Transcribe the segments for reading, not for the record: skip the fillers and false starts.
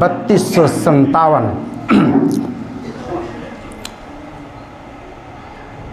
3257،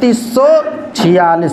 3246،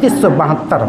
3272،